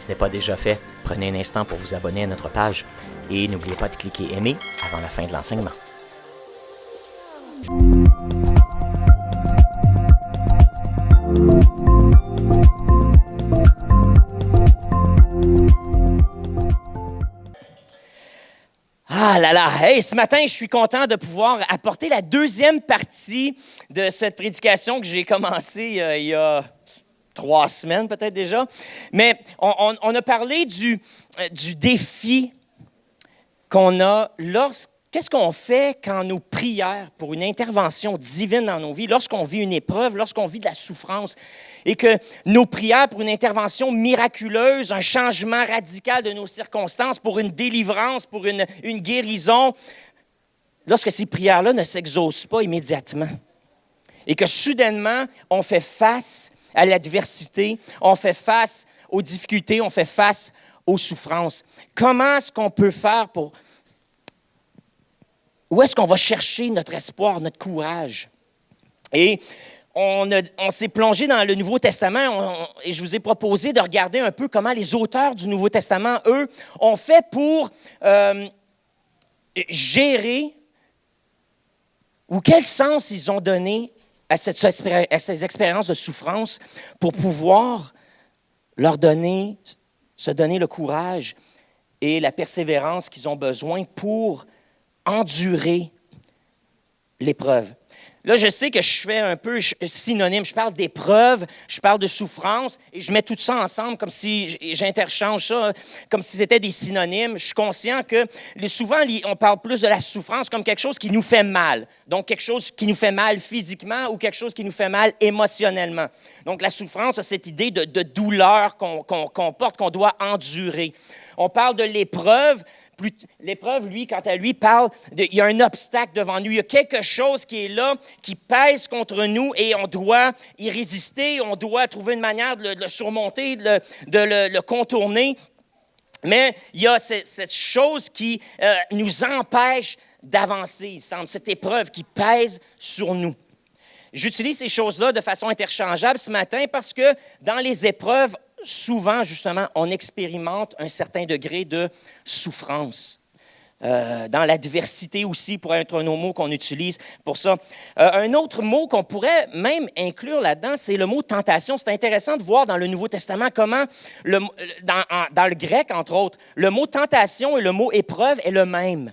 Si ce n'est pas déjà fait, prenez un instant pour vous abonner à notre page et n'oubliez pas de cliquer aimer avant la fin de l'enseignement. Ah là là, hey, ce matin, je suis content de pouvoir apporter la deuxième partie de cette prédication que j'ai commencée il y a 3 semaines peut-être déjà. Mais on a parlé du défi qu'on a qu'est-ce qu'on fait quand nos prières pour une intervention divine dans nos vies, lorsqu'on vit une épreuve, lorsqu'on vit de la souffrance, et que nos prières pour une intervention miraculeuse, un changement radical de nos circonstances, pour une délivrance, pour une guérison, lorsque ces prières-là ne s'exaucent pas immédiatement, et que soudainement, on fait face à l'adversité, on fait face aux difficultés, on fait face aux souffrances. Comment est-ce qu'on peut faire pour... Où est-ce qu'on va chercher notre espoir, notre courage? Et on s'est plongé dans le Nouveau Testament et je vous ai proposé de regarder un peu comment les auteurs du Nouveau Testament, eux, ont fait pour gérer ou quel sens ils ont donné à ces expériences de souffrance pour pouvoir se donner le courage et la persévérance qu'ils ont besoin pour endurer l'épreuve. Là, je sais que je fais un peu synonyme. Je parle d'épreuve, je parle de souffrance, et je mets tout ça ensemble comme si j'interchange ça, comme si c'était des synonymes. Je suis conscient que souvent, on parle plus de la souffrance comme quelque chose qui nous fait mal. Donc, quelque chose qui nous fait mal physiquement ou quelque chose qui nous fait mal émotionnellement. Donc, la souffrance a cette idée de douleur qu'on porte, qu'on doit endurer. On parle de l'épreuve. L'épreuve, lui, quant à lui, parle il y a un obstacle devant nous. Il y a quelque chose qui est là, qui pèse contre nous et on doit y résister. On doit trouver une manière de le surmonter, de le contourner. Mais il y a cette chose qui nous empêche d'avancer, il semble. Cette épreuve qui pèse sur nous. J'utilise ces choses-là de façon interchangeable ce matin parce que dans les épreuves, souvent, justement, on expérimente un certain degré de souffrance. Dans l'adversité aussi, pourrait être un autre mot qu'on utilise pour ça. Un autre mot qu'on pourrait même inclure là-dedans, c'est le mot tentation. C'est intéressant de voir dans le Nouveau Testament comment, dans le grec, entre autres, le mot tentation et le mot épreuve est le même.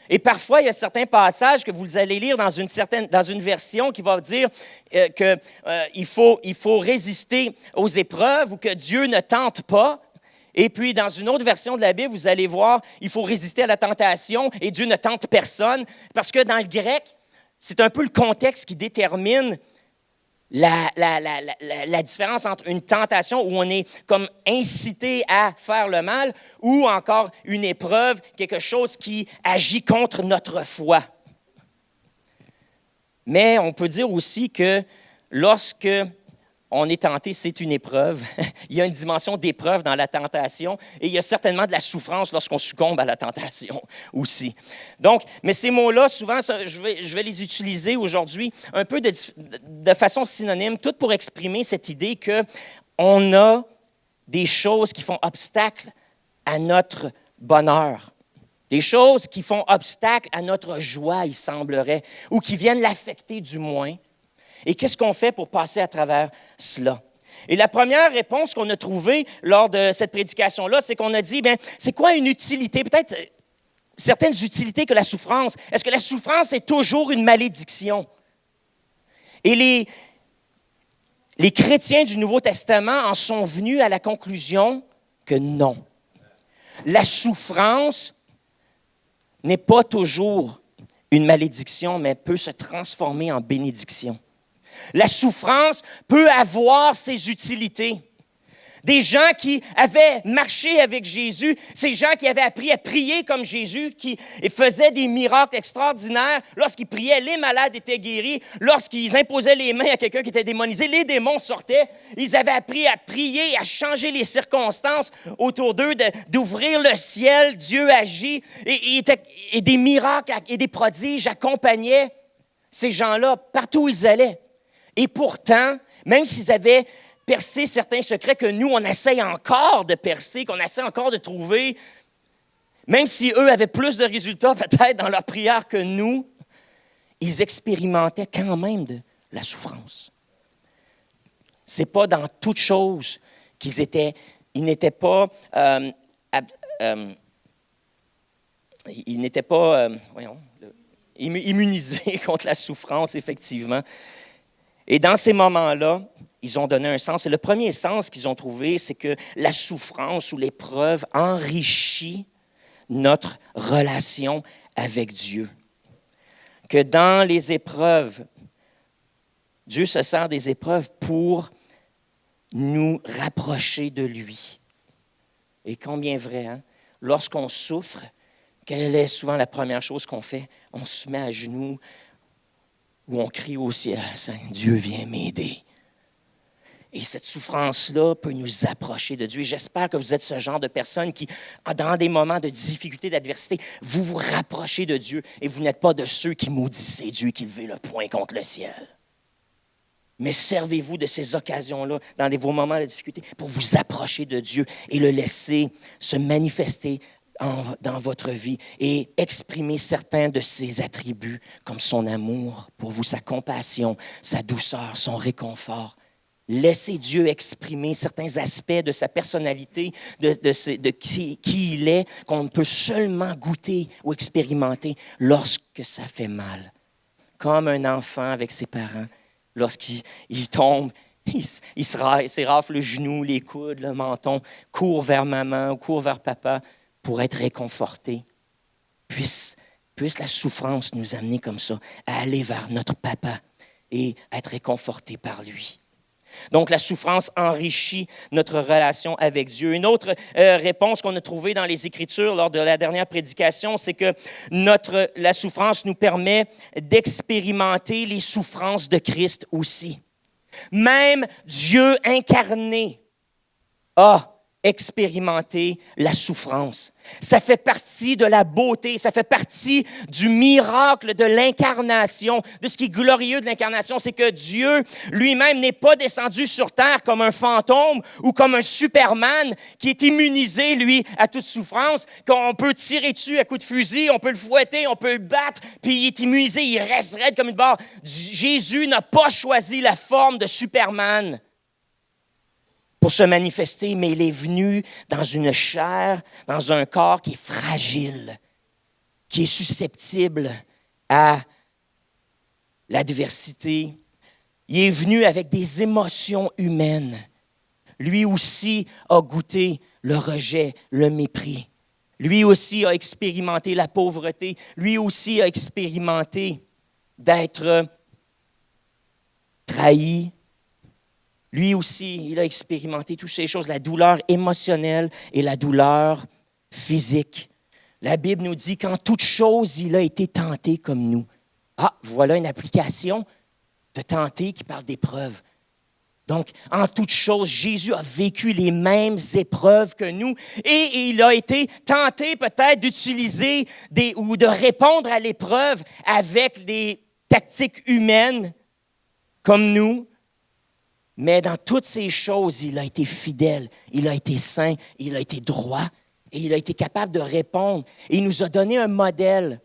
Et parfois, il y a certains passages que vous allez lire dans une version qui va dire qu'il faut résister aux épreuves ou que Dieu ne tente pas. Et puis, dans une autre version de la Bible, vous allez voir il faut résister à la tentation et Dieu ne tente personne. Parce que dans le grec, c'est un peu le contexte qui détermine la différence entre une tentation où on est comme incité à faire le mal ou encore une épreuve, quelque chose qui agit contre notre foi. Mais on peut dire aussi que lorsque on est tenté, c'est une épreuve. Il y a une dimension d'épreuve dans la tentation et il y a certainement de la souffrance lorsqu'on succombe à la tentation aussi. Donc, mais ces mots-là, souvent, je vais les utiliser aujourd'hui un peu de façon synonyme, tout pour exprimer cette idée qu'on a des choses qui font obstacle à notre bonheur. Des choses qui font obstacle à notre joie, il semblerait, ou qui viennent l'affecter du moins. Et qu'est-ce qu'on fait pour passer à travers cela? Et la première réponse qu'on a trouvée lors de cette prédication-là, c'est qu'on a dit, bien, c'est quoi une utilité? Peut-être certaines utilités que la souffrance. Est-ce que la souffrance est toujours une malédiction? Et les chrétiens du Nouveau Testament en sont venus à la conclusion que non. La souffrance n'est pas toujours une malédiction, mais peut se transformer en bénédiction. La souffrance peut avoir ses utilités. Des gens qui avaient marché avec Jésus, ces gens qui avaient appris à prier comme Jésus, qui faisaient des miracles extraordinaires. Lorsqu'ils priaient, les malades étaient guéris. Lorsqu'ils imposaient les mains à quelqu'un qui était démonisé, les démons sortaient. Ils avaient appris à prier, à changer les circonstances autour d'eux, d'ouvrir le ciel. Dieu agit. Et des miracles et des prodiges accompagnaient ces gens-là partout où ils allaient. Et pourtant, même s'ils avaient percé certains secrets que nous, on essaye encore de percer, qu'on essaie encore de trouver. Même si eux avaient plus de résultats peut-être dans leur prière que nous, ils expérimentaient quand même de la souffrance. Ce n'est pas dans toute chose ils n'étaient pas immunisés contre la souffrance, effectivement. Et dans ces moments-là, ils ont donné un sens. Et le premier sens qu'ils ont trouvé, c'est que la souffrance ou l'épreuve enrichit notre relation avec Dieu. Que dans les épreuves, Dieu se sert des épreuves pour nous rapprocher de lui. Et combien vrai, hein? Lorsqu'on souffre, quelle est souvent la première chose qu'on fait? On se met à genoux ou on crie au ciel, « Dieu, viens m'aider ». Et cette souffrance-là peut nous approcher de Dieu. Et j'espère que vous êtes ce genre de personne qui, dans des moments de difficulté, d'adversité, vous vous rapprochez de Dieu et vous n'êtes pas de ceux qui maudissaient Dieu et qui levaient le poing contre le ciel. Mais servez-vous de ces occasions-là, dans vos moments de difficulté, pour vous approcher de Dieu et le laisser se manifester dans votre vie et exprimer certains de ses attributs, comme son amour pour vous, sa compassion, sa douceur, son réconfort. Laissez Dieu exprimer certains aspects de sa personnalité, de qui il est, qu'on peut seulement goûter ou expérimenter lorsque ça fait mal. Comme un enfant avec ses parents. Lorsqu'il tombe, il se rafle le genou, les coudes, le menton, court vers maman ou court vers papa pour être réconforté. Puisse la souffrance nous amener comme ça, à aller vers notre papa et être réconforté par lui. Donc, la souffrance enrichit notre relation avec Dieu. Une autre réponse qu'on a trouvée dans les Écritures lors de la dernière prédication, c'est que la souffrance nous permet d'expérimenter les souffrances de Christ aussi. Même Dieu incarné a expérimenter la souffrance. Ça fait partie de la beauté, ça fait partie du miracle de l'incarnation, de ce qui est glorieux de l'incarnation, c'est que Dieu lui-même n'est pas descendu sur terre comme un fantôme ou comme un Superman qui est immunisé, lui, à toute souffrance, qu'on peut tirer dessus à coups de fusil, on peut le fouetter, on peut le battre, puis il est immunisé, il reste raide comme une barre. Jésus n'a pas choisi la forme de Superman pour se manifester, mais il est venu dans une chair, dans un corps qui est fragile, qui est susceptible à l'adversité. Il est venu avec des émotions humaines. Lui aussi a goûté le rejet, le mépris. Lui aussi a expérimenté la pauvreté. Lui aussi a expérimenté d'être trahi. Lui aussi, il a expérimenté toutes ces choses, la douleur émotionnelle et la douleur physique. La Bible nous dit qu'en toute chose, il a été tenté comme nous. Ah, voilà une application de tenter qui parle d'épreuves. Donc, en toute chose, Jésus a vécu les mêmes épreuves que nous et il a été tenté peut-être d'utiliser ou de répondre à l'épreuve avec des tactiques humaines comme nous. Mais dans toutes ces choses, il a été fidèle, il a été saint, il a été droit et il a été capable de répondre. Et il nous a donné un modèle.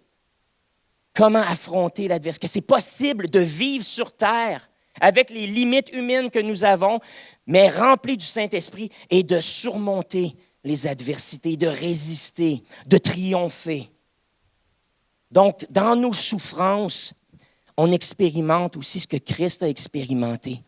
Comment affronter l'adversité. Que c'est possible de vivre sur terre avec les limites humaines que nous avons, mais rempli du Saint-Esprit et de surmonter les adversités, de résister, de triompher. Donc, dans nos souffrances, on expérimente aussi ce que Christ a expérimenté.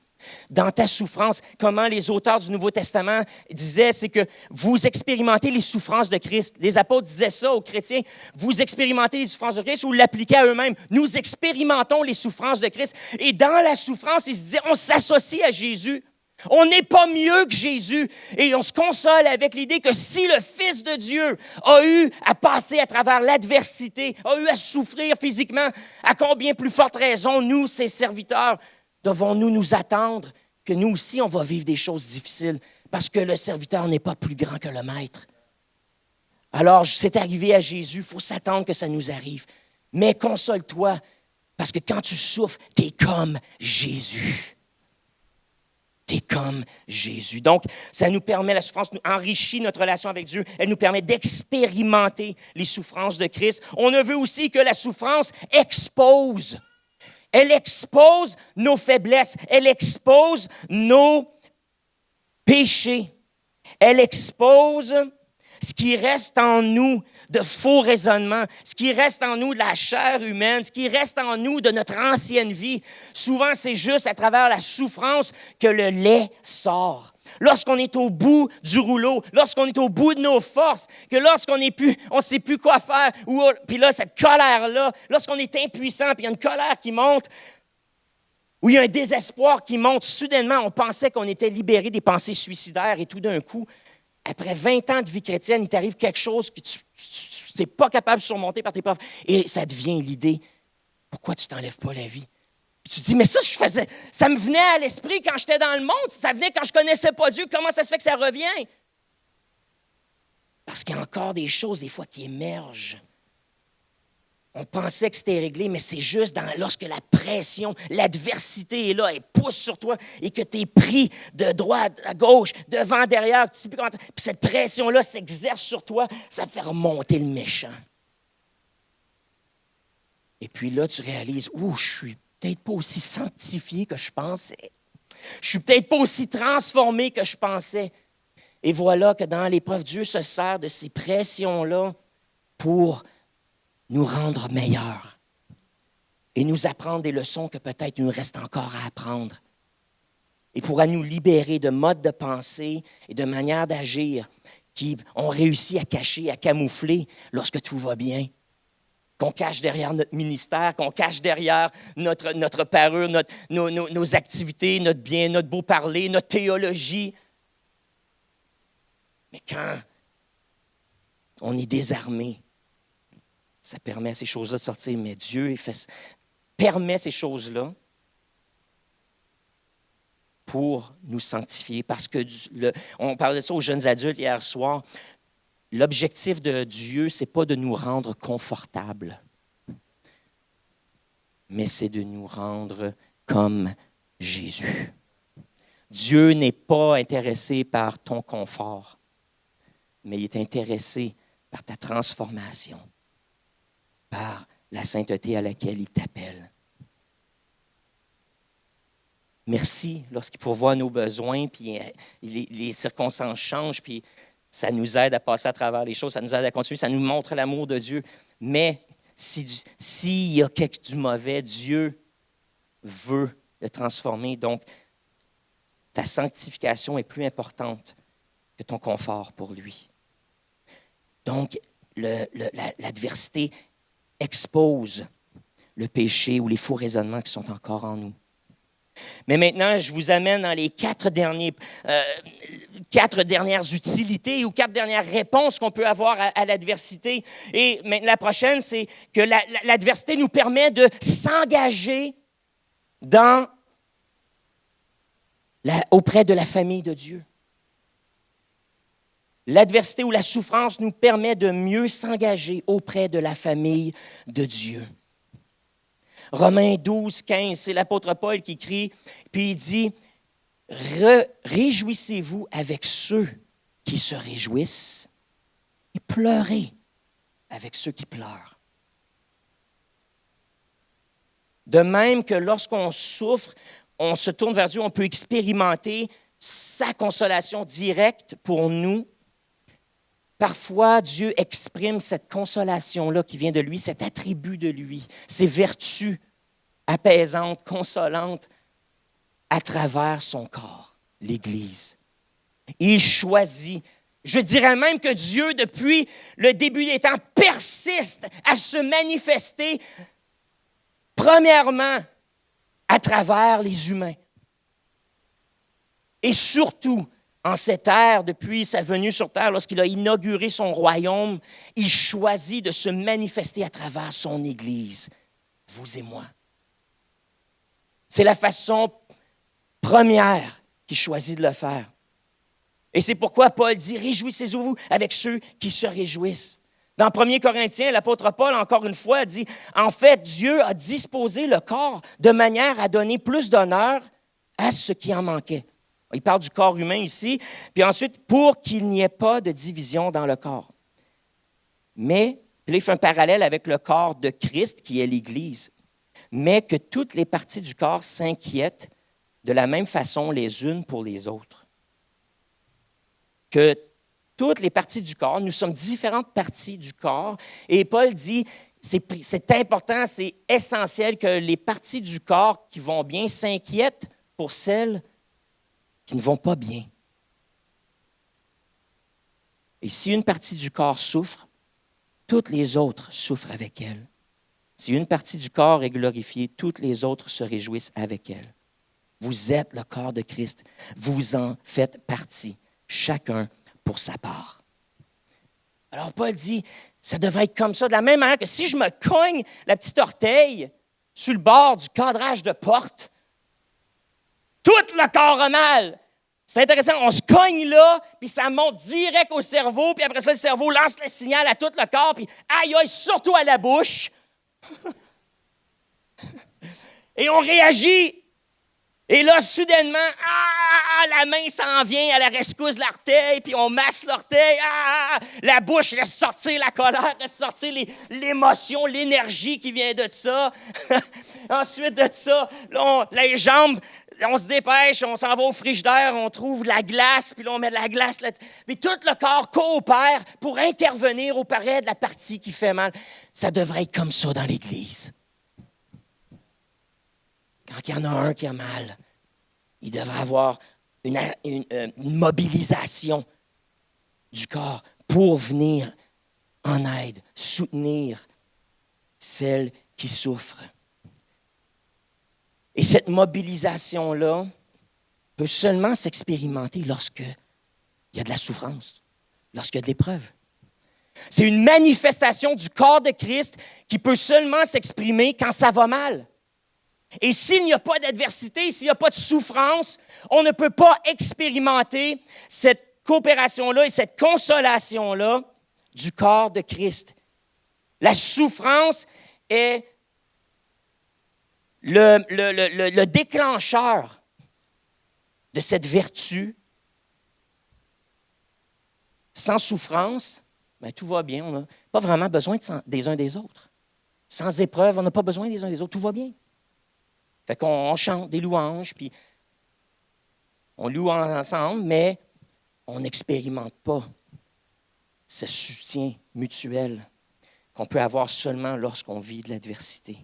Dans ta souffrance, comment les auteurs du Nouveau Testament disaient, c'est que vous expérimentez les souffrances de Christ. Les apôtres disaient ça aux chrétiens, vous expérimentez les souffrances de Christ ou l'appliquaient à eux-mêmes. Nous expérimentons les souffrances de Christ. Et dans la souffrance, ils se disaient, on s'associe à Jésus. On n'est pas mieux que Jésus. Et on se console avec l'idée que si le Fils de Dieu a eu à passer à travers l'adversité, a eu à souffrir physiquement, à combien plus forte raison, nous, ses serviteurs, devons-nous nous attendre que nous aussi, on va vivre des choses difficiles parce que le serviteur n'est pas plus grand que le maître. Alors, c'est arrivé à Jésus, il faut s'attendre que ça nous arrive. Mais console-toi parce que quand tu souffres, tu es comme Jésus. T'es comme Jésus. Donc, ça nous permet, la souffrance nous enrichit notre relation avec Dieu. Elle nous permet d'expérimenter les souffrances de Christ. On a vu aussi que la souffrance expose. Elle expose nos faiblesses. Elle expose nos péchés. Elle expose ce qui reste en nous de faux raisonnements, ce qui reste en nous de la chair humaine, ce qui reste en nous de notre ancienne vie. Souvent, c'est juste à travers la souffrance que le lait sort. Lorsqu'on est au bout du rouleau, lorsqu'on est au bout de nos forces, que lorsqu'on n'est plus, on ne sait plus quoi faire, puis là, cette colère-là, lorsqu'on est impuissant, puis il y a une colère qui monte, ou il y a un désespoir qui monte, soudainement, on pensait qu'on était libéré des pensées suicidaires, et tout d'un coup, après 20 ans de vie chrétienne, il t'arrive quelque chose que tu n'es pas capable de surmonter par tes preuves. Et ça devient l'idée, pourquoi tu ne t'enlèves pas la vie? Puis tu te dis, mais ça, ça me venait à l'esprit quand j'étais dans le monde, ça venait quand je ne connaissais pas Dieu, comment ça se fait que ça revient? Parce qu'il y a encore des choses, des fois, qui émergent. On pensait que c'était réglé, mais c'est juste lorsque la pression, l'adversité est là, elle pousse sur toi et que tu es pris de droite à gauche, devant, derrière, tu sais plus comment. Puis cette pression-là s'exerce sur toi, ça fait remonter le méchant. Et puis là, tu réalises, je suis peut-être pas aussi sanctifié que je pensais. Je suis peut-être pas aussi transformé que je pensais. Et voilà que dans l'épreuve, Dieu se sert de ces pressions-là pour nous rendre meilleurs et nous apprendre des leçons que peut-être il nous reste encore à apprendre. Et pourra nous libérer de modes de pensée et de manières d'agir qui ont réussi à cacher, à camoufler lorsque tout va bien. Qu'on cache derrière notre ministère, qu'on cache derrière notre parure, nos activités, notre bien, notre beau parler, notre théologie. Mais quand on est désarmé, ça permet à ces choses-là de sortir, mais Dieu permet ces choses-là pour nous sanctifier. Parce que, on parlait de ça aux jeunes adultes hier soir, l'objectif de Dieu, ce n'est pas de nous rendre confortables, mais c'est de nous rendre comme Jésus. Dieu n'est pas intéressé par ton confort, mais il est intéressé par ta transformation, par la sainteté à laquelle il t'appelle. Merci lorsqu'il pourvoit nos besoins, puis les circonstances changent, puis ça nous aide à passer à travers les choses, ça nous aide à continuer, ça nous montre l'amour de Dieu. Mais s'il y a du mauvais, Dieu veut le transformer. Donc, ta sanctification est plus importante que ton confort pour lui. Donc, l'adversité expose le péché ou les faux raisonnements qui sont encore en nous. Mais maintenant, je vous amène dans les quatre dernières utilités ou 4 dernières réponses qu'on peut avoir à l'adversité. Et maintenant, la prochaine, c'est que l'adversité nous permet de s'engager auprès de la famille de Dieu. L'adversité ou la souffrance nous permet de mieux s'engager auprès de la famille de Dieu. Romains 12, 15, c'est l'apôtre Paul qui écrit, puis il dit « Réjouissez-vous avec ceux qui se réjouissent et pleurez avec ceux qui pleurent. » De même que lorsqu'on souffre, on se tourne vers Dieu, on peut expérimenter sa consolation directe pour nous. Parfois, Dieu exprime cette consolation-là qui vient de lui, cet attribut de lui, ces vertus apaisantes, consolantes, à travers son corps, l'Église. Il choisit. Je dirais même que Dieu, depuis le début des temps, persiste à se manifester, premièrement, à travers les humains. Et surtout, en cette ère, depuis sa venue sur terre, lorsqu'il a inauguré son royaume, il choisit de se manifester à travers son Église, vous et moi. C'est la façon première qu'il choisit de le faire. Et c'est pourquoi Paul dit « Réjouissez-vous avec ceux qui se réjouissent ». Dans 1 Corinthiens, l'apôtre Paul, encore une fois, dit « En fait, Dieu a disposé le corps de manière à donner plus d'honneur à ce qui en manquait. » Il parle du corps humain ici. Puis ensuite, pour qu'il n'y ait pas de division dans le corps. Mais, puis là, il fait un parallèle avec le corps de Christ, qui est l'Église. Mais que toutes les parties du corps s'inquiètent de la même façon les unes pour les autres. Que toutes les parties du corps, nous sommes différentes parties du corps. Et Paul dit, c'est important, c'est essentiel que les parties du corps qui vont bien s'inquiètent pour celles qui ne vont pas bien. Et si une partie du corps souffre, toutes les autres souffrent avec elle. Si une partie du corps est glorifiée, toutes les autres se réjouissent avec elle. Vous êtes le corps de Christ. Vous en faites partie, chacun pour sa part. Alors Paul dit, ça devrait être comme ça, de la même manière que si je me cogne la petite orteille sur le bord du cadrage de porte, tout le corps a mal. C'est intéressant, on se cogne là, puis ça monte direct au cerveau, puis après ça, le cerveau lance le signal à tout le corps, puis aïe, aïe, surtout à la bouche. Et on réagit. Et là, soudainement, la main s'en vient à la rescousse de l'orteil, puis on masse l'orteil. La bouche laisse sortir la colère, laisse sortir l'émotion, l'énergie qui vient de ça. Ensuite de ça, là, les jambes, on se dépêche, on s'en va au frigidaire, on trouve de la glace, puis là, on met de la glace là-dessus. Puis tout le corps coopère pour intervenir auprès de la partie qui fait mal. Ça devrait être comme ça dans l'Église. Quand il y en a un qui a mal, il devrait avoir une mobilisation du corps pour venir en aide, soutenir celles qui souffrent. Et cette mobilisation-là peut seulement s'expérimenter lorsqu'il y a de la souffrance, lorsqu'il y a de l'épreuve. C'est une manifestation du corps de Christ qui peut seulement s'exprimer quand ça va mal. Et s'il n'y a pas d'adversité, s'il n'y a pas de souffrance, on ne peut pas expérimenter cette coopération-là et cette consolation-là du corps de Christ. La souffrance est le déclencheur de cette vertu. Sans souffrance, bien, tout va bien. On n'a pas vraiment besoin des uns des autres. Sans épreuve, on n'a pas besoin des uns des autres. Tout va bien. Fait qu'on chante des louanges, puis on loue ensemble, mais on n'expérimente pas ce soutien mutuel qu'on peut avoir seulement lorsqu'on vit de l'adversité.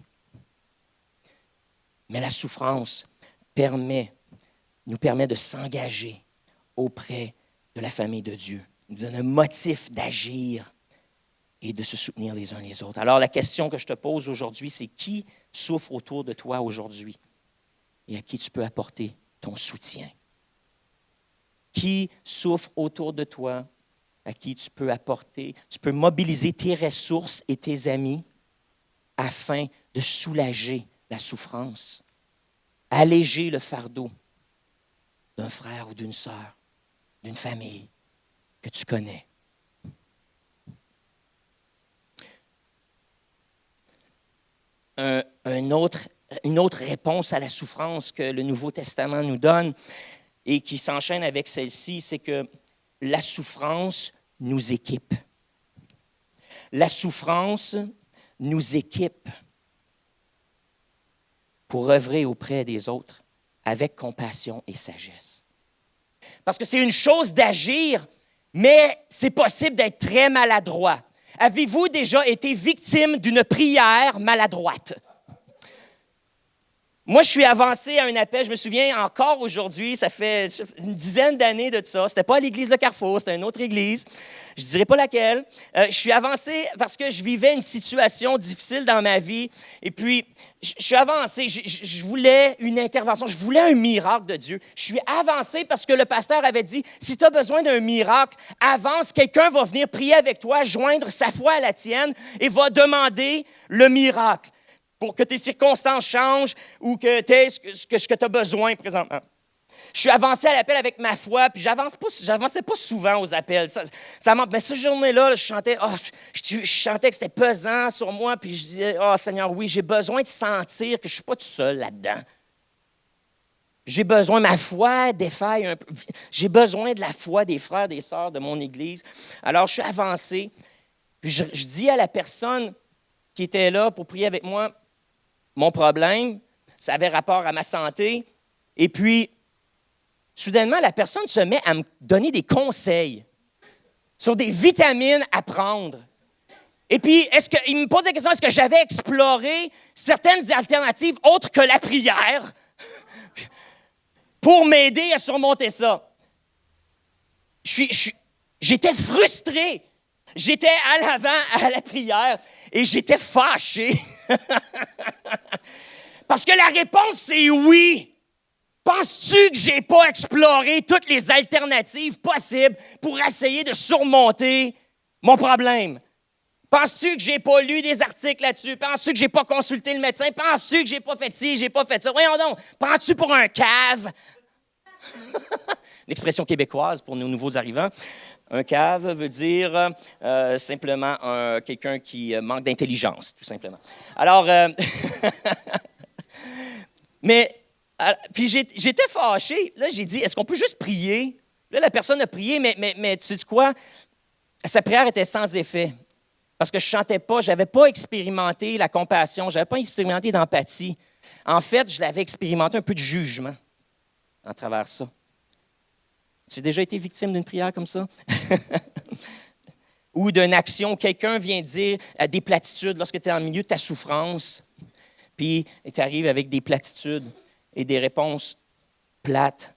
Mais la souffrance nous permet de s'engager auprès de la famille de Dieu, nous donne un motif d'agir et de se soutenir les uns les autres. Alors la question que je te pose aujourd'hui, c'est qui souffre autour de toi aujourd'hui et à qui tu peux apporter ton soutien? Qui souffre autour de toi, à qui tu peux mobiliser tes ressources et tes amis afin de soulager la souffrance, alléger le fardeau d'un frère ou d'une sœur, d'une famille que tu connais. Une autre réponse à la souffrance que le Nouveau Testament nous donne et qui s'enchaîne avec celle-ci, c'est que la souffrance nous équipe. La souffrance nous équipe pour œuvrer auprès des autres avec compassion et sagesse. Parce que c'est une chose d'agir, mais c'est possible d'être très maladroit. Avez-vous déjà été victime d'une prière maladroite? Moi, je suis avancé à un appel, je me souviens encore aujourd'hui, ça fait une dizaine d'années de ça. C'était pas à l'église de Carrefour, c'était une autre église. Je ne dirai pas laquelle. Je suis avancé parce que je vivais une situation difficile dans ma vie. Et puis, je suis avancé, je voulais une intervention, je voulais un miracle de Dieu. Je suis avancé parce que le pasteur avait dit, si tu as besoin d'un miracle, avance, quelqu'un va venir prier avec toi, joindre sa foi à la tienne et va demander le miracle pour que tes circonstances changent ou que tu aies ce que tu as besoin présentement. Je suis avancé à l'appel avec ma foi, puis j'avançais pas souvent aux appels. Mais cette journée-là, je chantais que c'était pesant sur moi, puis je disais, « Oh Seigneur, oui, j'ai besoin de sentir que je ne suis pas tout seul là-dedans. » J'ai besoin, ma foi défaille un peu. J'ai besoin de la foi des frères, des sœurs de mon Église. Alors, je suis avancé. Puis je dis à la personne qui était là pour prier avec moi, mon problème, ça avait rapport à ma santé. Et puis, soudainement, la personne se met à me donner des conseils sur des vitamines à prendre. Et puis, il me pose la question, est-ce que j'avais exploré certaines alternatives autres que la prière pour m'aider à surmonter ça? J'étais frustré. J'étais à l'avant à la prière et j'étais fâché. Parce que la réponse, c'est oui. Penses-tu que je n'ai pas exploré toutes les alternatives possibles pour essayer de surmonter mon problème? Penses-tu que je n'ai pas lu des articles là-dessus? Penses-tu que je n'ai pas consulté le médecin? Penses-tu que je n'ai pas fait ci, je n'ai pas fait ça? Voyons donc, prends-tu pour un cave? Une expression québécoise pour nos nouveaux arrivants. Un cave veut dire simplement quelqu'un qui manque d'intelligence, tout simplement. Alors, puis j'étais fâché. Là, j'ai dit, est-ce qu'on peut juste prier? Là, la personne a prié, mais tu sais quoi? Sa prière était sans effet. Parce que je ne chantais pas, je n'avais pas expérimenté la compassion, je n'avais pas expérimenté d'empathie. En fait, je l'avais expérimenté un peu de jugement à travers ça. Tu as déjà été victime d'une prière comme ça? Ou d'une action où quelqu'un vient dire des platitudes lorsque tu es en milieu de ta souffrance, puis tu arrives avec des platitudes et des réponses plates.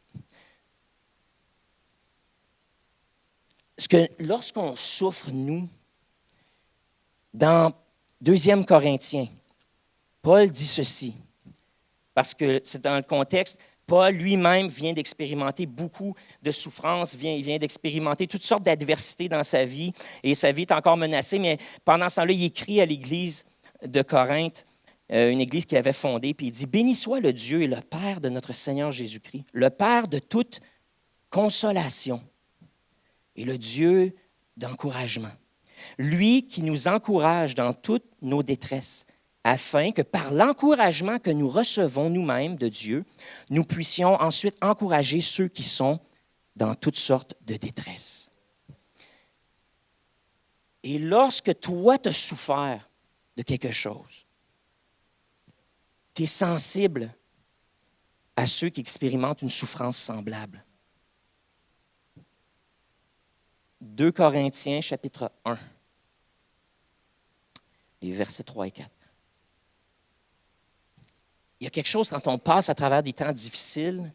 Parce que lorsqu'on souffre, nous, dans 2 Corinthiens, Paul dit ceci, parce que c'est dans le contexte, Paul lui-même vient d'expérimenter beaucoup de souffrances, il vient d'expérimenter toutes sortes d'adversités dans sa vie, et sa vie est encore menacée, mais pendant ce temps-là, il écrit à l'Église de Corinthe, une église qu'il avait fondée, puis il dit « Béni soit le Dieu et le Père de notre Seigneur Jésus-Christ, le Père de toute consolation et le Dieu d'encouragement. Lui qui nous encourage dans toutes nos détresses, afin que par l'encouragement que nous recevons nous-mêmes de Dieu, nous puissions ensuite encourager ceux qui sont dans toutes sortes de détresse. » Et lorsque toi, tu as souffert de quelque chose, tu es sensible à ceux qui expérimentent une souffrance semblable. 2 Corinthiens, chapitre 1, les versets 3 et 4. Il y a quelque chose quand on passe à travers des temps difficiles,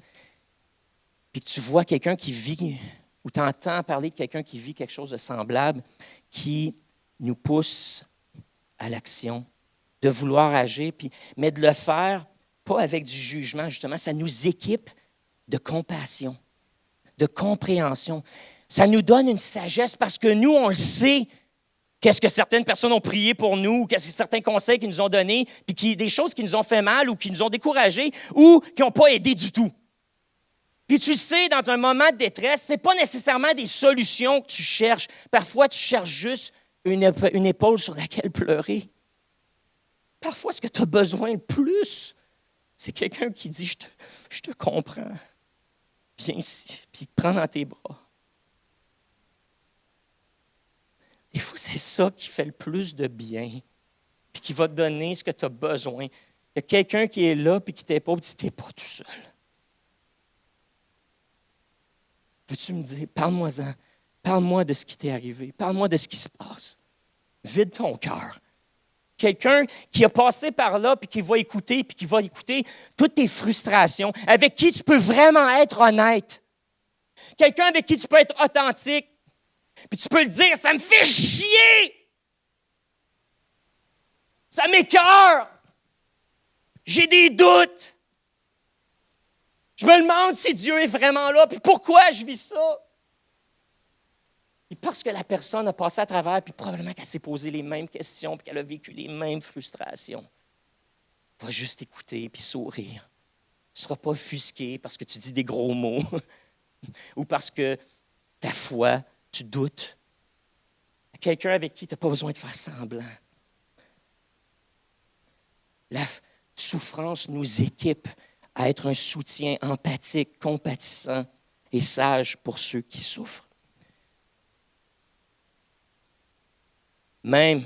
puis que tu vois quelqu'un qui vit, ou tu entends parler de quelqu'un qui vit quelque chose de semblable, qui nous pousse à l'action, de vouloir agir, mais de le faire pas avec du jugement, justement. Ça nous équipe de compassion, de compréhension. Ça nous donne une sagesse parce que nous, on le sait, qu'est-ce que certaines personnes ont prié pour nous, ou qu'est-ce que certains conseils qu'ils nous ont donnés, puis des choses qui nous ont fait mal ou qui nous ont découragés ou qui n'ont pas aidé du tout. Puis tu sais, dans un moment de détresse, ce n'est pas nécessairement des solutions que tu cherches. Parfois, tu cherches juste une épaule sur laquelle pleurer. Parfois, ce que tu as besoin le plus, c'est quelqu'un qui dit « Je te comprends, viens ici », puis il te prend dans tes bras. Des fois, c'est ça qui fait le plus de bien, puis qui va te donner ce que tu as besoin. Il y a quelqu'un qui est là, puis qui t'épaule, puis tu n'es pas tout seul. Veux-tu me dire, parle-moi-en, parle-moi de ce qui t'est arrivé, parle-moi de ce qui se passe. Vide ton cœur. Quelqu'un qui a passé par là, puis qui va écouter toutes tes frustrations, avec qui tu peux vraiment être honnête. Quelqu'un avec qui tu peux être authentique, puis tu peux le dire, ça me fait chier! Ça m'écoeure! J'ai des doutes! Je me demande si Dieu est vraiment là, puis pourquoi je vis ça? Et parce que la personne a passé à travers, puis probablement qu'elle s'est posé les mêmes questions, puis qu'elle a vécu les mêmes frustrations. Va juste écouter, puis sourire. Tu ne seras pas offusqué parce que tu dis des gros mots, ou parce que ta foi, tu doutes. Quelqu'un avec qui tu n'as pas besoin de faire semblant. La souffrance nous équipe à être un soutien empathique, compatissant et sage pour ceux qui souffrent. Même,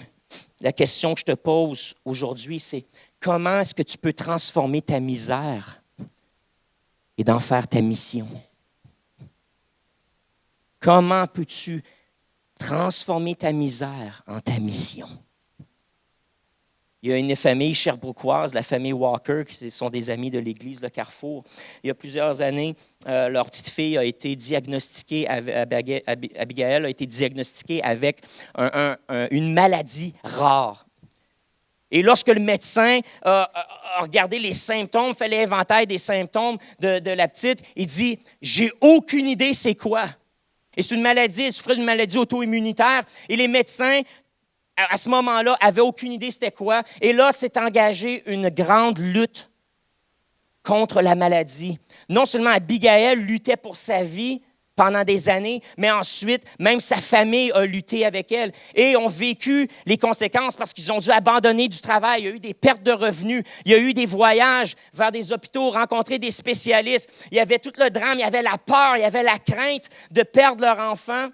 la question que je te pose aujourd'hui, c'est comment est-ce que tu peux transformer ta misère et d'en faire ta mission? Comment peux-tu transformer ta misère en ta mission? Il y a une famille sherbrookoise, la famille Walker, qui sont des amis de l'église de Carrefour. Il y a plusieurs années, leur petite fille a été diagnostiquée, Abigail a été diagnostiquée avec une maladie rare. Et lorsque le médecin a regardé les symptômes, fait l'inventaire des symptômes de la petite, il dit « J'ai aucune idée c'est quoi ». Et c'est une maladie, elle souffrait d'une maladie auto-immunitaire. Et les médecins, à ce moment-là, n'avaient aucune idée c'était quoi. Et là, s'est engagée une grande lutte contre la maladie. Non seulement Abigail luttait pour sa vie pendant des années, mais ensuite, même sa famille a lutté avec elle et ont vécu les conséquences parce qu'ils ont dû abandonner du travail. Il y a eu des pertes de revenus, il y a eu des voyages vers des hôpitaux, rencontrer des spécialistes. Il y avait tout le drame, il y avait la peur, il y avait la crainte de perdre leur enfant.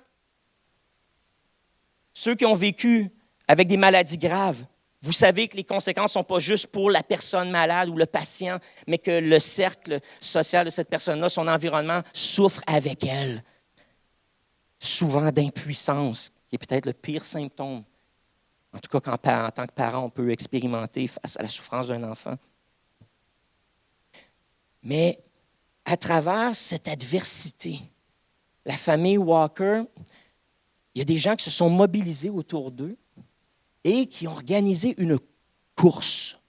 Ceux qui ont vécu avec des maladies graves, vous savez que les conséquences ne sont pas juste pour la personne malade ou le patient, mais que le cercle social de cette personne-là, son environnement, souffre avec elle. Souvent d'impuissance, qui est peut-être le pire symptôme. En tout cas, en tant que parent, on peut expérimenter face à la souffrance d'un enfant. Mais à travers cette adversité, la famille Walker, il y a des gens qui se sont mobilisés autour d'eux et qui ont organisé une course,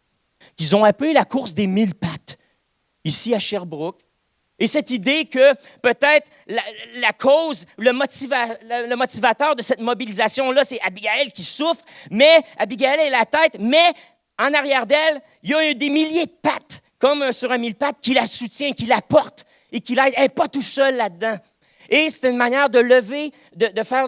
qu'ils ont appelée la course des 1000 pattes, ici à Sherbrooke. Et cette idée que peut-être la cause, le motivateur de cette mobilisation-là, c'est Abigail qui souffre, mais Abigail est la tête, mais en arrière d'elle, il y a des milliers de pattes, comme sur un 1000 pattes, qui la soutient, qui la porte et qui l'aide. Elle n'est pas tout seule là-dedans. Et c'est une manière de lever, de faire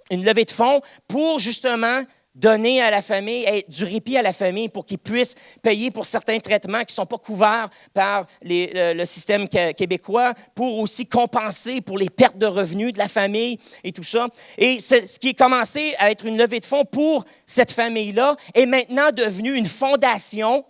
une levée de fonds pour justement donner à la famille, du répit à la famille pour qu'ils puissent payer pour certains traitements qui ne sont pas couverts par le système québécois, pour aussi compenser pour les pertes de revenus de la famille et tout ça. Et ce qui est commencé à être une levée de fonds pour cette famille-là est maintenant devenu une fondation.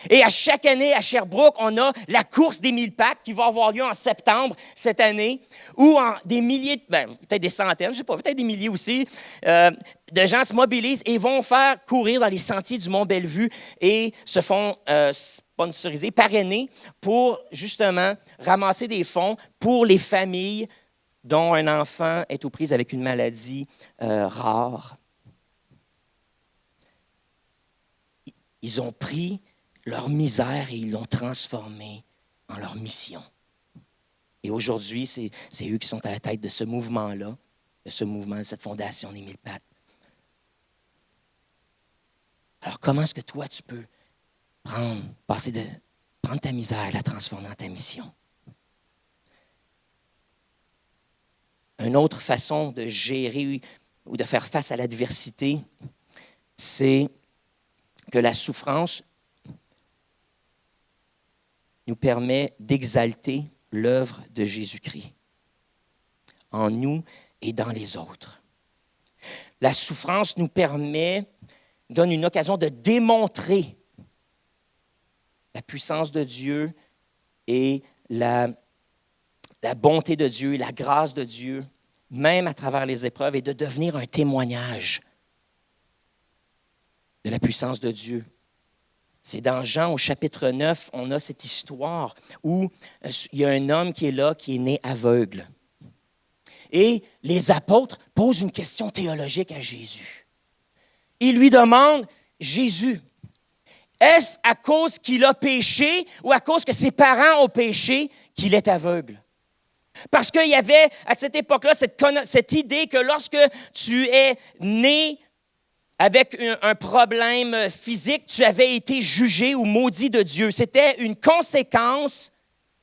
Et à chaque année, à Sherbrooke, on a la course des 1000 pattes qui va avoir lieu en septembre cette année, où des milliers, peut-être des centaines, je ne sais pas, peut-être des milliers aussi, de gens se mobilisent et vont faire courir dans les sentiers du Mont-Bellevue et se font sponsoriser, parrainer pour justement ramasser des fonds pour les familles dont un enfant est aux prises avec une maladie rare. Ils ont pris leur misère et ils l'ont transformée en leur mission. Et aujourd'hui, c'est eux qui sont à la tête de ce mouvement-là, de cette fondation des 1000 pattes. Alors, comment est-ce que toi, tu peux prendre ta misère et la transformer en ta mission? Une autre façon de gérer ou de faire face à l'adversité, c'est que la souffrance nous permet d'exalter l'œuvre de Jésus-Christ en nous et dans les autres. La souffrance nous donne une occasion de démontrer la puissance de Dieu et la bonté de Dieu et la grâce de Dieu, même à travers les épreuves, et de devenir un témoignage de la puissance de Dieu. C'est dans Jean, au chapitre 9, on a cette histoire où il y a un homme qui est là, qui est né aveugle. Et les apôtres posent une question théologique à Jésus. Ils lui demandent, Jésus, est-ce à cause qu'il a péché ou à cause que ses parents ont péché qu'il est aveugle? Parce qu'il y avait à cette époque-là cette idée que lorsque tu es né avec un problème physique, tu avais été jugé ou maudit de Dieu. C'était une conséquence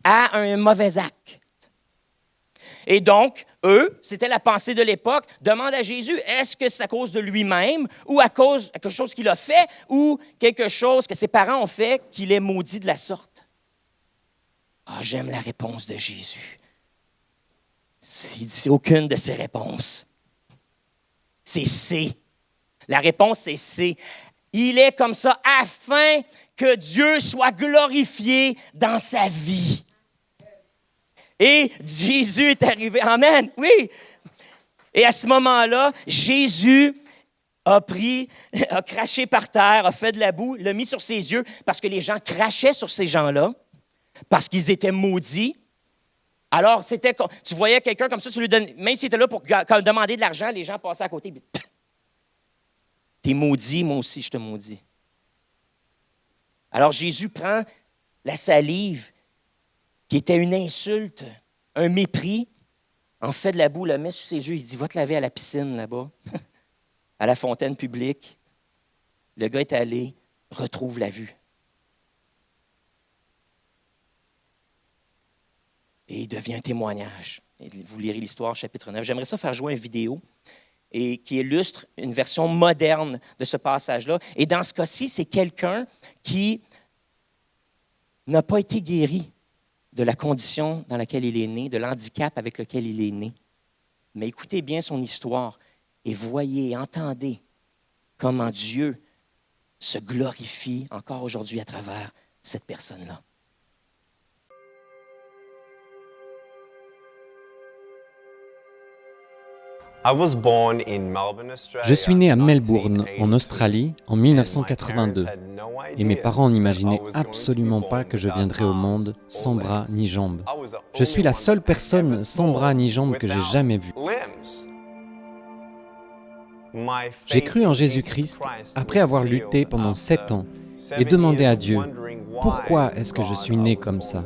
à un mauvais acte. Et donc, eux, c'était la pensée de l'époque, demandent à Jésus, est-ce que c'est à cause de lui-même ou à cause de quelque chose qu'il a fait ou quelque chose que ses parents ont fait qu'il est maudit de la sorte? Ah, j'aime la réponse de Jésus. C'est aucune de ces réponses. C'est C. La réponse, c'est C. Il est comme ça afin que Dieu soit glorifié dans sa vie. Et Jésus est arrivé. Amen, oui. Et à ce moment-là, Jésus a craché par terre, a fait de la boue, l'a mis sur ses yeux parce que les gens crachaient sur ces gens-là, parce qu'ils étaient maudits. Alors, tu voyais quelqu'un comme ça, tu lui donnes, même s'il était là pour demander de l'argent, les gens passaient à côté. T'es maudit, moi aussi je te maudis. Alors Jésus prend la salive, qui était une insulte, un mépris, en fait de la boue, le met sur ses yeux, il dit, va te laver à la piscine là-bas, à la fontaine publique. Le gars est allé, retrouve la vue. Et il devient un témoignage. Et vous lirez l'histoire, chapitre 9. J'aimerais ça faire jouer une vidéo et qui illustre une version moderne de ce passage-là. Et dans ce cas-ci, c'est quelqu'un qui n'a pas été guéri de la condition dans laquelle il est né, de l'handicap avec lequel il est né. Mais écoutez bien son histoire et voyez, entendez comment Dieu se glorifie encore aujourd'hui à travers cette personne-là. Je suis né à Melbourne, en Australie, en 1982. Et mes parents n'imaginaient absolument pas que je viendrais au monde sans bras ni jambes. Je suis la seule personne sans bras ni jambes que j'ai jamais vue. J'ai cru en Jésus-Christ après avoir lutté pendant 7 ans et demandé à Dieu, pourquoi est-ce que je suis né comme ça ?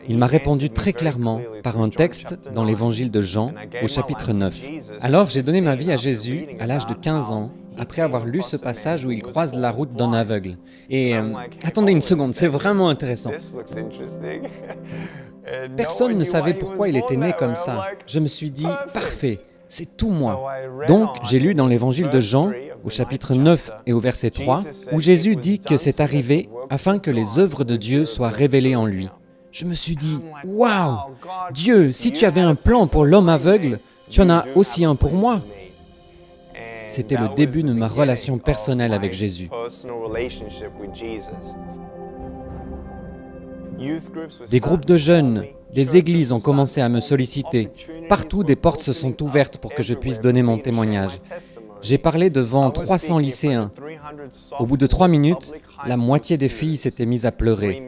Il m'a répondu très clairement par un texte dans l'évangile de Jean au chapitre 9. Alors j'ai donné ma vie à Jésus à l'âge de 15 ans, après avoir lu ce passage où il croise la route d'un aveugle. Et attendez une seconde, c'est vraiment intéressant. Personne ne savait pourquoi il était né comme ça. Je me suis dit, parfait, c'est tout moi. Donc j'ai lu dans l'évangile de Jean au chapitre 9 et au verset 3, où Jésus dit que c'est arrivé afin que les œuvres de Dieu soient révélées en lui. Je me suis dit, waouh, Dieu, si tu avais un plan pour l'homme aveugle, tu en as aussi un pour moi. C'était le début de ma relation personnelle avec Jésus. Des groupes de jeunes, des églises ont commencé à me solliciter. Partout, des portes se sont ouvertes pour que je puisse donner mon témoignage. J'ai parlé devant 300 lycéens. Au bout de 3 minutes, la moitié des filles s'étaient mises à pleurer.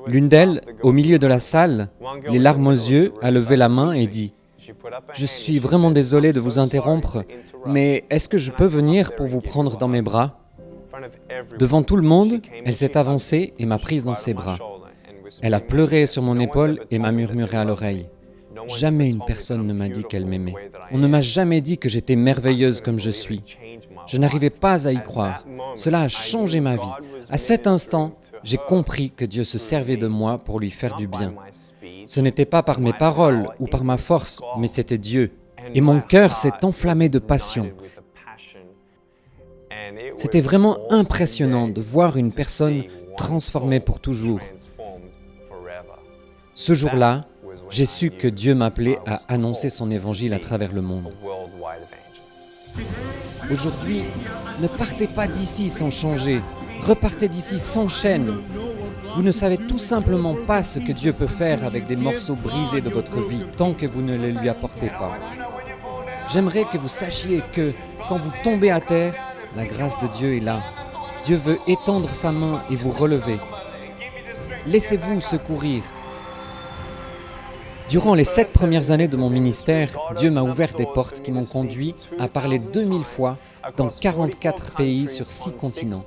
L'une d'elles, au milieu de la salle, les larmes aux yeux, a levé la main et dit « Je suis vraiment désolée de vous interrompre, mais est-ce que je peux venir pour vous prendre dans mes bras ?» Devant tout le monde, elle s'est avancée et m'a prise dans ses bras. Elle a pleuré sur mon épaule et m'a murmuré à l'oreille. Jamais une personne ne m'a dit qu'elle m'aimait. On ne m'a jamais dit que j'étais merveilleuse comme je suis. Je n'arrivais pas à y croire. Cela a changé ma vie. À cet instant, j'ai compris que Dieu se servait de moi pour lui faire du bien. Ce n'était pas par mes paroles ou par ma force, mais c'était Dieu. Et mon cœur s'est enflammé de passion. C'était vraiment impressionnant de voir une personne transformée pour toujours. Ce jour-là, j'ai su que Dieu m'appelait à annoncer son évangile à travers le monde. Aujourd'hui, ne partez pas d'ici sans changer. Repartez d'ici sans chaîne. Vous ne savez tout simplement pas ce que Dieu peut faire avec des morceaux brisés de votre vie tant que vous ne les lui apportez pas. J'aimerais que vous sachiez que quand vous tombez à terre, la grâce de Dieu est là. Dieu veut étendre sa main et vous relever. Laissez-vous secourir. Durant les 7 premières années de mon ministère, Dieu m'a ouvert des portes qui m'ont conduit à parler 2000 fois dans 44 pays sur 6 continents.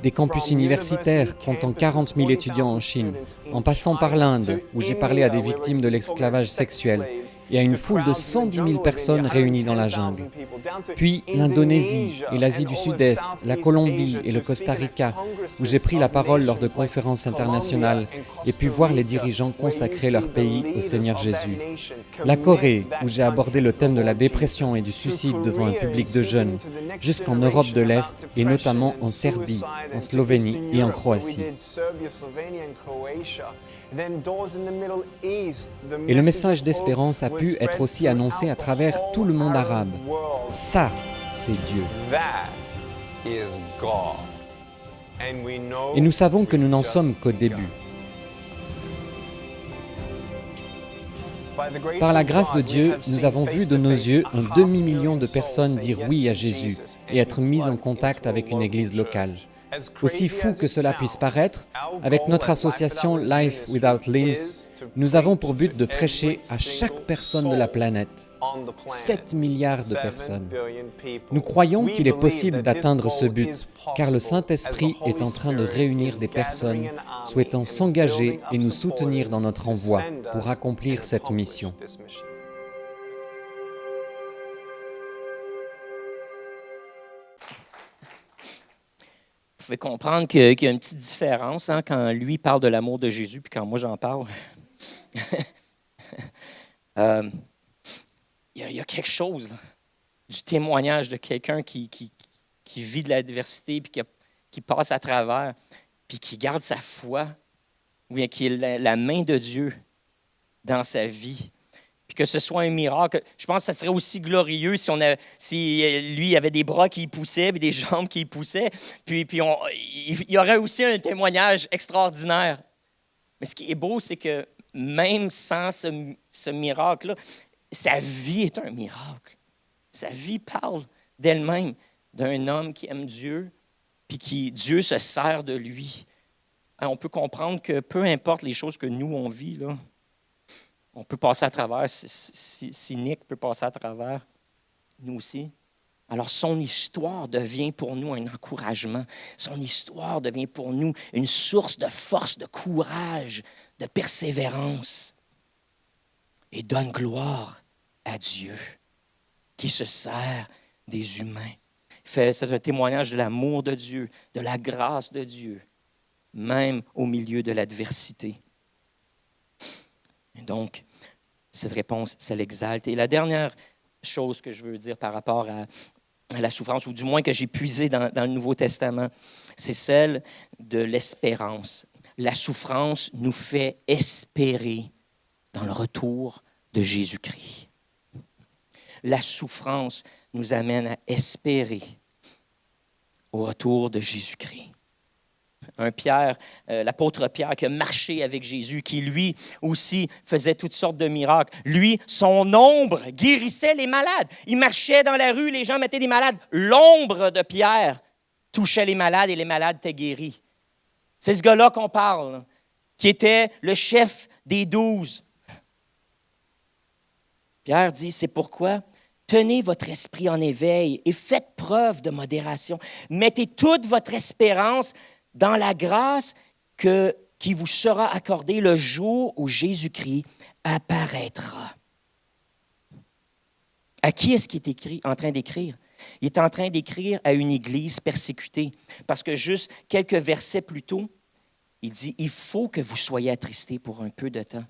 Des campus universitaires comptant 40 000 étudiants en Chine, en passant par l'Inde, où j'ai parlé à des victimes de l'esclavage sexuel, et à une foule de 110 000 personnes réunies dans la jungle. Puis l'Indonésie et l'Asie du Sud-Est, la Colombie et le Costa Rica, où j'ai pris la parole lors de conférences internationales et pu voir les dirigeants consacrer leur pays au Seigneur Jésus. La Corée, où j'ai abordé le thème de la dépression et du suicide devant un public de jeunes, jusqu'en Europe de l'Est et notamment en Serbie, en Slovénie et en Croatie. Et le message d'espérance a pu être aussi annoncé à travers tout le monde arabe. Ça, c'est Dieu. Et nous savons que nous n'en sommes qu'au début. Par la grâce de Dieu, nous avons vu de nos yeux un demi-million de personnes dire oui à Jésus et être mises en contact avec une église locale. Aussi fou que cela puisse paraître, avec notre association Life Without Limbs, nous avons pour but de prêcher à chaque personne de la planète, 7 milliards de personnes. Nous croyons qu'il est possible d'atteindre ce but, car le Saint-Esprit est en train de réunir des personnes souhaitant s'engager et nous soutenir dans notre envoi pour accomplir cette mission. Vous pouvez comprendre qu'il y a une petite différence quand lui parle de l'amour de Jésus puis quand moi j'en parle. Il y a quelque chose là, du témoignage de quelqu'un qui vit de l'adversité puis qui passe à travers puis qui garde sa foi, ou bien qui est la main de Dieu dans sa vie. Puis que ce soit un miracle. Je pense que ça serait aussi glorieux si lui avait des bras qui poussaient et des jambes qui poussaient. Puis il y aurait aussi un témoignage extraordinaire. Mais ce qui est beau, c'est que même sans ce miracle-là, sa vie est un miracle. Sa vie parle d'elle-même, d'un homme qui aime Dieu, puis Dieu se sert de lui. Alors, on peut comprendre que peu importe les choses que nous, on vit, là, on peut passer à travers, si Nick peut passer à travers, nous aussi. Alors, son histoire devient pour nous un encouragement. Son histoire devient pour nous une source de force, de courage, de persévérance. Et donne gloire à Dieu qui se sert des humains. C'est un témoignage de l'amour de Dieu, de la grâce de Dieu, même au milieu de l'adversité. Et donc, cette réponse, ça l'exalte. Et la dernière chose que je veux dire par rapport à la souffrance, ou du moins que j'ai puisé dans le Nouveau Testament, c'est celle de l'espérance. La souffrance nous fait espérer dans le retour de Jésus-Christ. La souffrance nous amène à espérer au retour de Jésus-Christ. Un Pierre, l'apôtre Pierre qui a marché avec Jésus, qui lui aussi faisait toutes sortes de miracles. Lui, son ombre guérissait les malades. Il marchait dans la rue, les gens mettaient des malades. L'ombre de Pierre touchait les malades et les malades étaient guéris. C'est ce gars-là qu'on parle, qui était le chef des 12. Pierre dit, c'est pourquoi tenez votre esprit en éveil et faites preuve de modération. Mettez toute votre espérance dans la grâce qui vous sera accordée le jour où Jésus-Christ apparaîtra. À qui est-ce qu'il est en train d'écrire? Il est en train d'écrire à une église persécutée. Parce que juste quelques versets plus tôt, il dit, il faut que vous soyez attristés pour un peu de temps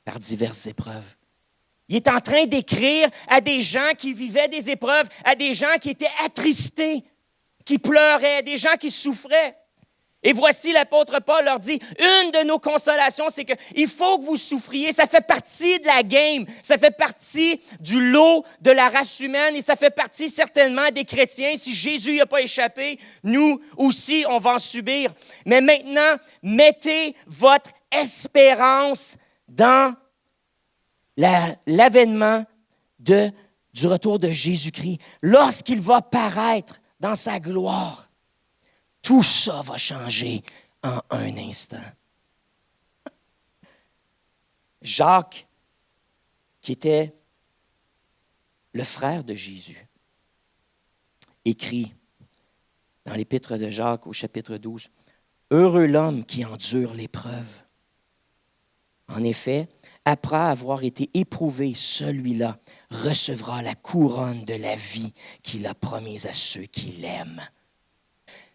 par diverses épreuves. Il est en train d'écrire à des gens qui vivaient des épreuves, à des gens qui étaient attristés, qui pleuraient, des gens qui souffraient. Et voici l'apôtre Paul leur dit, une de nos consolations, c'est qu'il faut que vous souffriez. Ça fait partie de la game, ça fait partie du lot de la race humaine et ça fait partie certainement des chrétiens. Si Jésus n'a pas échappé, nous aussi, on va en subir. Mais maintenant, mettez votre espérance dans l'avènement du retour de Jésus-Christ. Lorsqu'il va paraître dans sa gloire, tout ça va changer en un instant. Jacques, qui était le frère de Jésus, écrit dans l'Épître de Jacques au chapitre 12, « Heureux l'homme qui endure l'épreuve. En effet, après avoir été éprouvé, celui-là recevra la couronne de la vie qu'il a promise à ceux qui l'aiment. »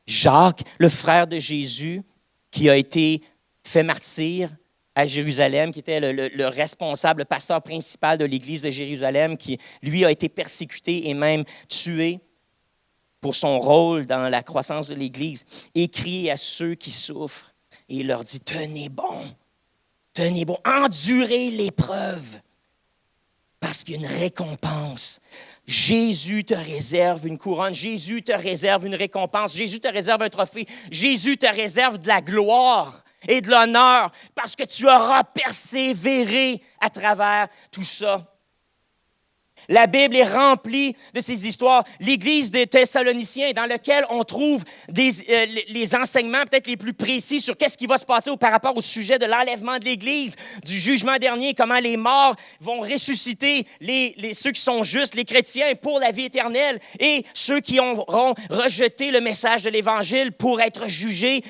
Jacques, le frère de Jésus, qui a été fait martyr à Jérusalem, qui était le responsable, le pasteur principal de l'Église de Jérusalem, qui, lui, a été persécuté et même tué pour son rôle dans la croissance de l'Église, écrit à ceux qui souffrent et il leur dit, tenez bon, endurez l'épreuve, parce qu'il y a une récompense. Jésus te réserve une couronne, Jésus te réserve une récompense, Jésus te réserve un trophée, Jésus te réserve de la gloire et de l'honneur, parce que tu auras persévéré à travers tout ça. La Bible est remplie de ces histoires. L'Église des Thessaloniciens, dans laquelle on trouve les enseignements peut-être les plus précis sur qu'est-ce qui va se passer par rapport au sujet de l'enlèvement de l'Église, du jugement dernier, comment les morts vont ressusciter, ceux qui sont justes, les chrétiens, pour la vie éternelle, et ceux qui auront rejeté le message de l'Évangile pour être jugés.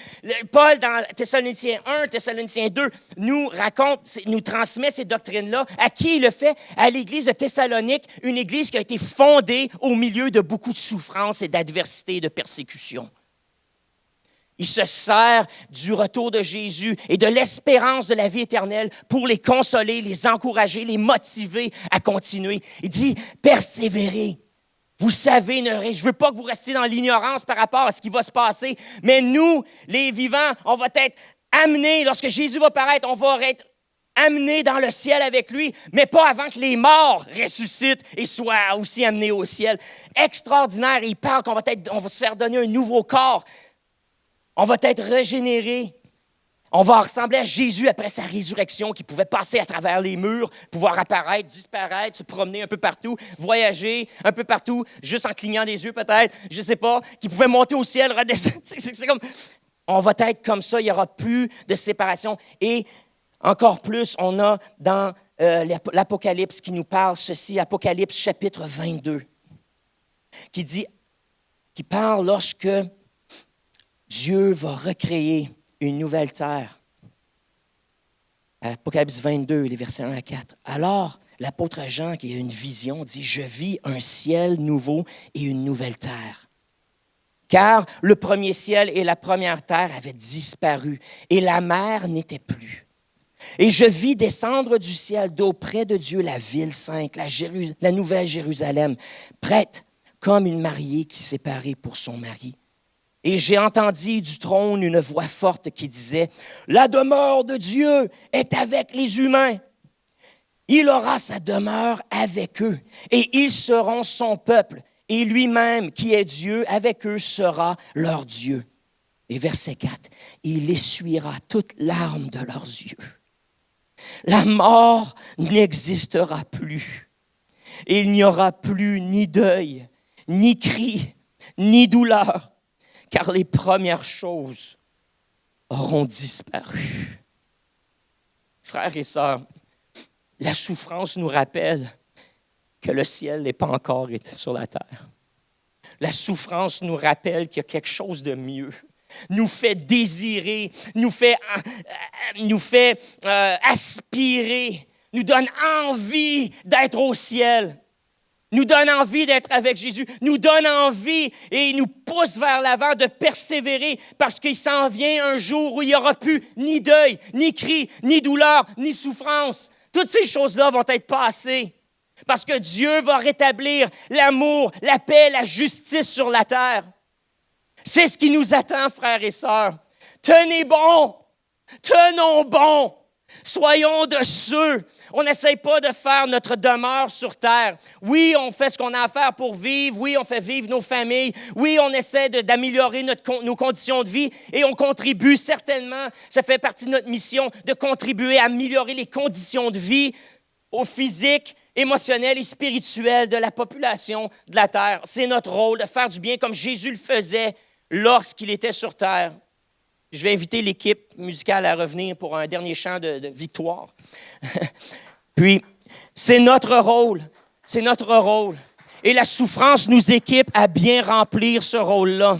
Paul, dans Thessaloniciens 1, Thessaloniciens 2, nous transmet ces doctrines-là. À qui il le fait? À l'Église de Thessalonique, une Église qui a été fondée au milieu de beaucoup de souffrances et d'adversité et de persécutions. Il se sert du retour de Jésus et de l'espérance de la vie éternelle pour les consoler, les encourager, les motiver à continuer. Il dit, persévérez. Vous savez, je ne veux pas que vous restiez dans l'ignorance par rapport à ce qui va se passer, mais nous, les vivants, on va être amenés, lorsque Jésus va paraître, on va être amenés dans le ciel avec lui, mais pas avant que les morts ressuscitent et soient aussi amenés au ciel. Extraordinaire. Il parle qu'on va se faire donner un nouveau corps. On va être régénérés. On va ressembler à Jésus après sa résurrection, qui pouvait passer à travers les murs, pouvoir apparaître, disparaître, se promener un peu partout, voyager un peu partout, juste en clignant des yeux peut-être, je ne sais pas, qui pouvait monter au ciel, redescendre. C'est comme... On va être comme ça, il n'y aura plus de séparation. Et encore plus, on a dans l'Apocalypse qui nous parle ceci, Apocalypse chapitre 22, qui parle lorsque Dieu va recréer une nouvelle terre. Apocalypse 22, les versets 1 à 4. Alors, l'apôtre Jean, qui a une vision, dit « Je vis un ciel nouveau et une nouvelle terre. Car le premier ciel et la première terre avaient disparu et la mer n'était plus. Et je vis descendre du ciel d'auprès de Dieu la ville sainte, la nouvelle Jérusalem, prête comme une mariée qui s'est parée pour son mari. Et j'ai entendu du trône une voix forte qui disait, « La demeure de Dieu est avec les humains. Il aura sa demeure avec eux, et ils seront son peuple, et lui-même, qui est Dieu, avec eux sera leur Dieu. » Et verset 4, « Il essuiera toute larme de leurs yeux. La mort n'existera plus. Et il n'y aura plus ni deuil, ni cri, ni douleur, car les premières choses auront disparu. » Frères et sœurs, la souffrance nous rappelle que le ciel n'est pas encore sur la terre. La souffrance nous rappelle qu'il y a quelque chose de mieux. Nous fait désirer, nous fait aspirer, nous donne envie d'être au ciel, nous donne envie d'être avec Jésus, nous donne envie et nous pousse vers l'avant de persévérer parce qu'il s'en vient un jour où il n'y aura plus ni deuil, ni cri, ni douleur, ni souffrance. Toutes ces choses-là vont être passées parce que Dieu va rétablir l'amour, la paix, la justice sur la terre. C'est ce qui nous attend, frères et sœurs. Tenez bon, tenons bon, soyons de ceux. On n'essaye pas de faire notre demeure sur terre. Oui, on fait ce qu'on a à faire pour vivre. Oui, on fait vivre nos familles. Oui, on essaie d'améliorer nos conditions de vie et on contribue certainement. Ça fait partie de notre mission de contribuer à améliorer les conditions de vie au physique, émotionnel et spirituel de la population de la terre. C'est notre rôle de faire du bien comme Jésus le faisait lorsqu'il était sur terre. Je vais inviter l'équipe musicale à revenir pour un dernier chant de victoire. Puis, c'est notre rôle. Et la souffrance nous équipe à bien remplir ce rôle-là.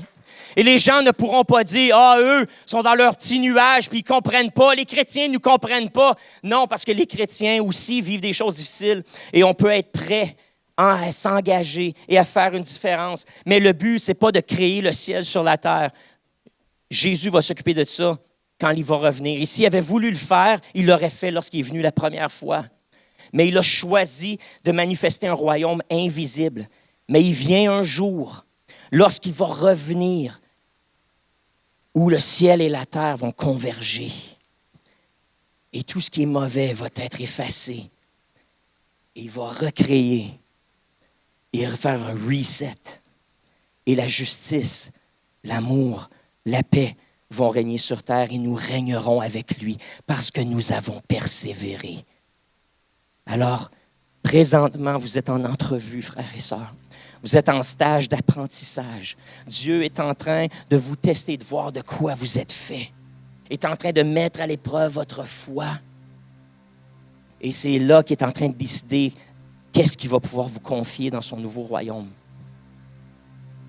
Et les gens ne pourront pas dire, eux sont dans leur petit nuage puis ils comprennent pas. Les chrétiens ne nous comprennent pas. Non, parce que les chrétiens aussi vivent des choses difficiles et on peut être prêt à s'engager et à faire une différence. Mais le but, c'est pas de créer le ciel sur la terre. Jésus va s'occuper de ça quand il va revenir. Et s'il avait voulu le faire, il l'aurait fait lorsqu'il est venu la première fois. Mais il a choisi de manifester un royaume invisible. Mais il vient un jour, lorsqu'il va revenir, où le ciel et la terre vont converger. Et tout ce qui est mauvais va être effacé. Et il va recréer et faire un reset. Et la justice, l'amour, la paix vont régner sur terre et nous régnerons avec lui parce que nous avons persévéré. Alors, présentement, vous êtes en entrevue, frères et sœurs. Vous êtes en stage d'apprentissage. Dieu est en train de vous tester, de voir de quoi vous êtes fait. Il est en train de mettre à l'épreuve votre foi. Et c'est là qu'il est en train de décider qu'est-ce qu'il va pouvoir vous confier dans son nouveau royaume.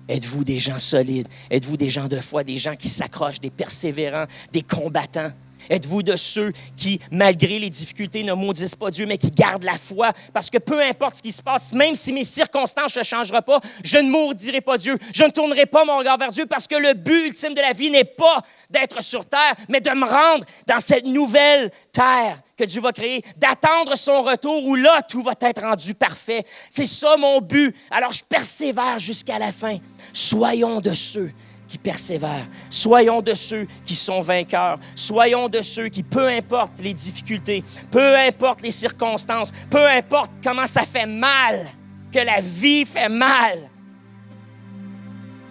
Êtes-vous des gens solides? Êtes-vous des gens de foi, des gens qui s'accrochent, des persévérants, des combattants? Êtes-vous de ceux qui, malgré les difficultés, ne maudissent pas Dieu, mais qui gardent la foi? Parce que peu importe ce qui se passe, même si mes circonstances ne changeraient pas, je ne maudirai pas Dieu. Je ne tournerai pas mon regard vers Dieu parce que le but ultime de la vie n'est pas d'être sur terre, mais de me rendre dans cette nouvelle terre que Dieu va créer, d'attendre son retour où là, tout va être rendu parfait. C'est ça mon but. Alors, je persévère jusqu'à la fin. Soyons de ceux qui persévèrent. Soyons de ceux qui sont vainqueurs. Soyons de ceux qui, peu importe les difficultés, peu importe les circonstances, peu importe comment ça fait mal, que la vie fait mal,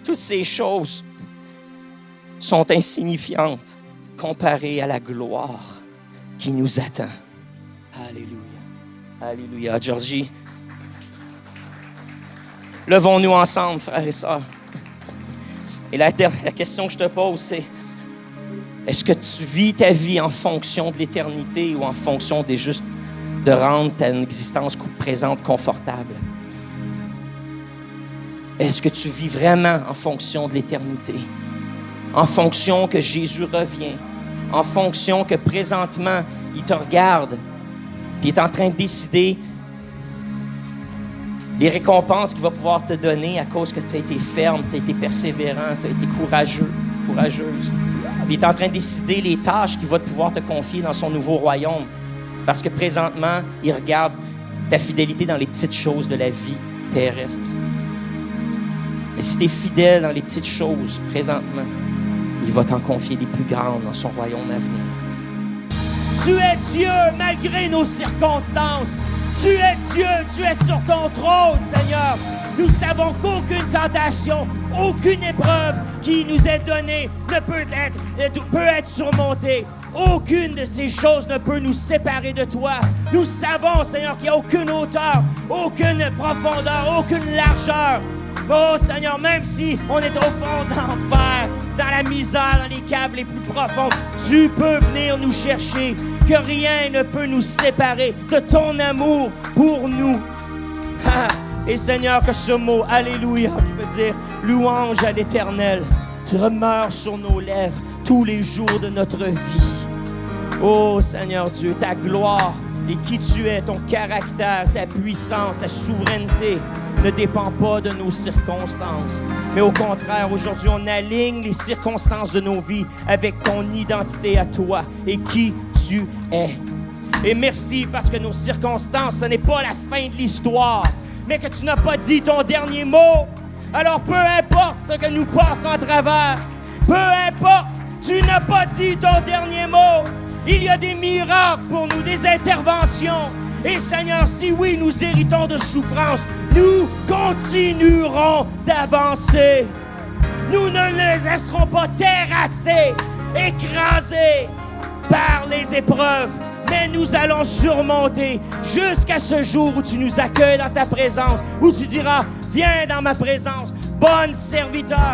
toutes ces choses sont insignifiantes comparées à la gloire qui nous attend. Alléluia. Alléluia. Georgie, levons-nous ensemble, frères et sœurs. Et la question que je te pose, c'est est-ce que tu vis ta vie en fonction de l'éternité ou en fonction de rendre ta existence présente confortable? Est-ce que tu vis vraiment en fonction de l'éternité? En fonction que Jésus revient? En fonction que présentement, il te regarde et il est en train de décider les récompenses qu'il va pouvoir te donner à cause que tu as été ferme, tu as été persévérant, tu as été courageuse. Il est en train de décider les tâches qu'il va pouvoir te confier dans son nouveau royaume. Parce que présentement, il regarde ta fidélité dans les petites choses de la vie terrestre. Mais si tu es fidèle dans les petites choses présentement, il va t'en confier des plus grandes dans son royaume à venir. Tu es Dieu malgré nos circonstances. Tu es Dieu, tu es sur ton trône, Seigneur. Nous savons qu'aucune tentation, aucune épreuve qui nous est donnée ne peut être surmontée. Aucune de ces choses ne peut nous séparer de toi. Nous savons, Seigneur, qu'il n'y a aucune hauteur, aucune profondeur, aucune largeur. Oh, Seigneur, même si on est au fond d'enfer, dans la misère, dans les caves les plus profondes, tu peux venir nous chercher, que rien ne peut nous séparer de ton amour pour nous. Et Seigneur, que ce mot, Alléluia, qui veut dire louange à l'Éternel, demeure sur nos lèvres tous les jours de notre vie. Oh, Seigneur Dieu, ta gloire et qui tu es, ton caractère, ta puissance, ta souveraineté, ne dépend pas de nos circonstances. Mais au contraire, aujourd'hui, on aligne les circonstances de nos vies avec ton identité à toi et qui tu es. Et merci parce que nos circonstances, ce n'est pas la fin de l'histoire, mais que tu n'as pas dit ton dernier mot. Alors peu importe ce que nous passons à travers, peu importe, tu n'as pas dit ton dernier mot. Il y a des miracles pour nous, des interventions. Et Seigneur, si oui, nous héritons de souffrance, nous continuerons d'avancer. Nous ne les laisserons pas terrasser, écrasés par les épreuves, mais nous allons surmonter jusqu'à ce jour où tu nous accueilles dans ta présence, où tu diras, viens dans ma présence, bon serviteur,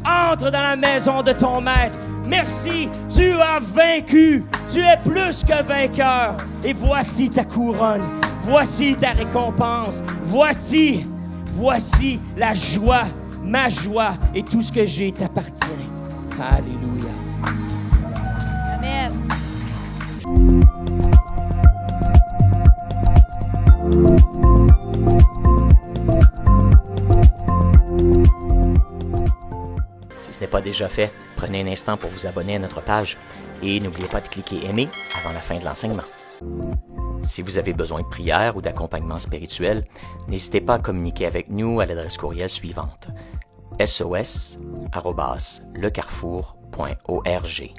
entre dans la maison de ton maître. Merci, tu as vaincu. Tu es plus que vainqueur. Et voici ta couronne. Voici ta récompense. Voici la joie, ma joie et tout ce que j'ai t'appartient. Alléluia. Amen. Si ce n'est pas déjà fait, prenez un instant pour vous abonner à notre page et n'oubliez pas de cliquer aimer avant la fin de l'enseignement. Si vous avez besoin de prière ou d'accompagnement spirituel, n'hésitez pas à communiquer avec nous à l'adresse courriel suivante: sos@lecarrefour.org.